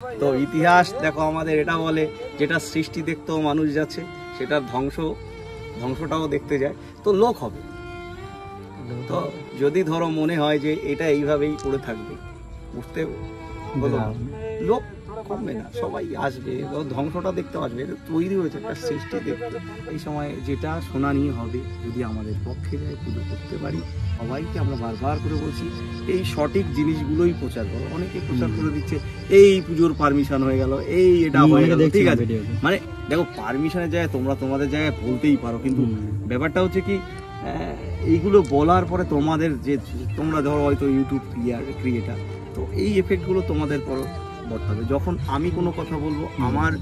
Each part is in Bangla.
তো ইতিহাস দেখো আমাদের এটা বলে, যেটা সৃষ্টি দেখতেও মানুষ যাচ্ছে, সেটার ধ্বংসটাও দেখতে যায়, তো লোক হবে। তো যদি ধরো মনে হয় যে এটা এইভাবেই পড়ে থাকবে, বুঝতে বলো, লোক কমবে না, সবাই আসবে, ধ্বংসটা দেখতে আসবে। তৈরি হয়েছে একটা সৃষ্টি দেখতে। এই সময় যেটা শোনা নিয়ে হবে, যদি আমাদের পক্ষে যায়, পুজো করতে পারি। সবাইকে আমরা বারবার করে বলছি এই সঠিক জিনিসগুলোই প্রচার করো। অনেকে প্রচার করে দিচ্ছে এই পুজোর পারমিশন হয়ে গেল, এই এটা হয়ে গেল, ঠিক আছে। মানে দেখো, পারমিশনের জায়গায় তোমরা তোমাদের জায়গায় বলতেই পারো, কিন্তু ব্যাপারটা হচ্ছে কি, এইগুলো বলার পরে তোমাদের যে তোমরা ধরো হয়তো ইউটিউব ক্রিয়েটার, তো এই এফেক্টগুলো তোমাদের পর বর্তাবে। যখন আমি কোনো কথা বলবো, আমার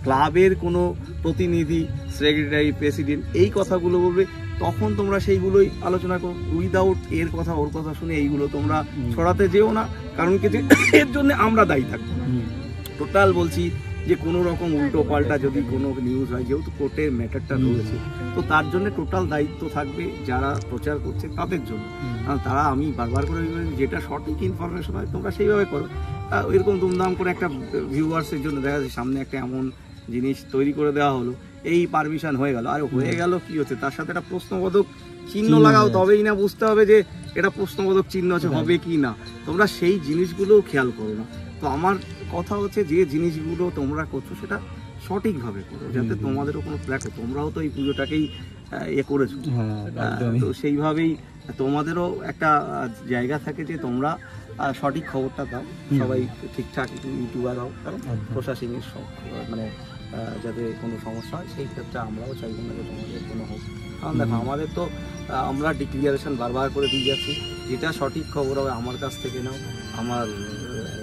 ক্লাবের কোনো প্রতিনিধি, সেক্রেটারি, প্রেসিডেন্ট এই কথাগুলো বলবে, তখন তোমরা সেইগুলোই আলোচনা করো। উইদাউট এর কথা ওর কথা শুনে এইগুলো তোমরা ছড়াতে যেও না, কারণ কি যে এর জন্য আমরা দায়ী থাকবো। টোটাল বলছি যে কোনো রকম উল্টো পাল্টা যদি কোনো নিউজ হয়, যেহেতু কোর্টের ম্যাটারটা রয়েছে, তো তার জন্য টোটাল দায়িত্ব থাকবে যারা প্রচার করছে তাদের জন্য। কারণ তারা, আমি বারবার করে যেটা সঠিক ইনফরমেশন হয় তোমরা সেইভাবে করো। এরকম দুমদাম করে একটা ভিউয়ার্সের জন্য দেখা যাচ্ছে সামনে একটা এমন জিনিস তৈরি করে দেওয়া হলো, এই পারমিশন হয়ে গেল, আর হয়ে গেল কি হচ্ছে, তার সাথে একটা প্রশ্নবোধক চিহ্ন লাগাও, তবেই না বুঝতে হবে যে এটা প্রশ্নবোধক চিহ্ন আছে, হবে কি না। তোমরা সেই জিনিসগুলোও খেয়াল করো না। তো আমার কথা হচ্ছে, যে জিনিসগুলো তোমরা করছো সেটা সঠিকভাবে করো, যাতে তোমাদেরও কোনো দেখো, তোমরাও তো এই পুজোটাকেই করেছো, তো সেইভাবেই তোমাদেরও একটা জায়গা থাকে যে তোমরা সঠিক খবরটা দাও, সবাই ঠিকঠাক ইউটিউবার হও। কারণ প্রশাসনিক সব মানে যাতে কোনো সমস্যা হয়, সেই ক্ষেত্রে আমরাও চাইব না যে তোমাদের কোনো হোক। কারণ দেখো, আমাদের তো আমরা ডিক্লিয়ারেশন বারবার করে দিয়ে যাচ্ছি, যেটা সঠিক খবর হবে আমার কাছ থেকে নাও, আমার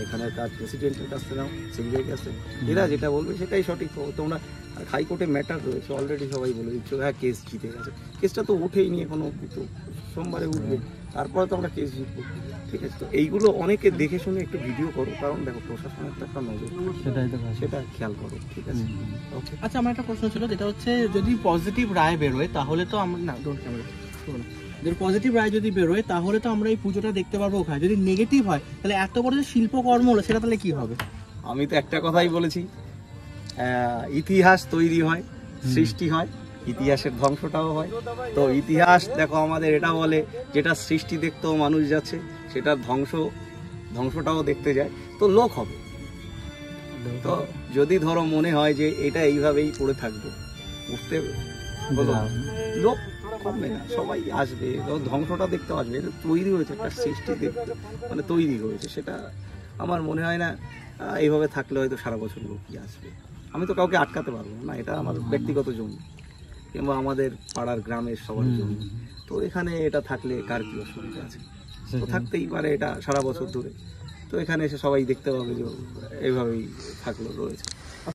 এখানকার প্রেসিডেন্টের কাছ থেকে নাও, সিঙ্গের কাছে, এরা যেটা বলবে সেটাই সঠিক খবর। তোমরা হাইকোর্টে ম্যাটার রয়েছে, অলরেডি সবাই বলে দিচ্ছ, হ্যাঁ কেস জিতে গেছে, কেসটা তো উঠেই নিয়ে এখনো, কিন্তু সোমবারে উঠবে, তারপরে তো আমরা কেস জিতবো, ঠিক আছে। তো এইগুলো অনেকে দেখে শুনে একটু ভিডিও করো, কারণ দেখো প্রশাসনের তো একটা নজর, সেটা খেয়াল করো, ঠিক আছে। আচ্ছা, আমার একটা প্রশ্ন ছিল, যেটা হচ্ছে যদি পজিটিভ রায় বেরোয় তাহলে তো আমরা না, যদি পজিটিভ রায় যদি বেরোয় তাহলে তো আমরা এই পুজোটা দেখতে পারবো ওখানে। যদি নেগেটিভ হয় তাহলে এত বড় যে শিল্পকর্ম হলো সেটা তাহলে কি হবে? আমি তো একটা কথাই বলেছি, ইতিহাস তৈরি হয়, সৃষ্টি হয়, ইতিহাসের ধ্বংসটাও হয়। তো ইতিহাস দেখো আমাদের এটা বলে, যেটা সৃষ্টি দেখতেও মানুষ যাচ্ছে, সেটার ধ্বংসটাও দেখতে যায়, তো লোক হবে। তো যদি ধরো মনে হয় যে এটা এইভাবেই পড়ে থাকবে, বুঝতে বলো, লোক কমবে না, সবাই আসবে, ধ্বংসটা দেখতে আসবে। এটা তৈরি হয়েছে একটা সৃষ্টি দেখতে, মানে তৈরি হয়েছে, সেটা আমার মনে হয় না এইভাবে থাকলে হয়তো সারা বছর লোকই আসবে। আমি তো কাউকে আটকাতে পারবো না, এটা আমার ব্যক্তিগত জমি, কিংবা আমাদের পাড়ার গ্রামের সবার জমি। তো এখানে এটা থাকলে কার কি অসুবিধা আছে? তো থাকতেই পারে এটা সারা বছর ধরে, তো এখানে এসে সবাই দেখতে পাবে যে এইভাবেই থাকলো, রয়েছে।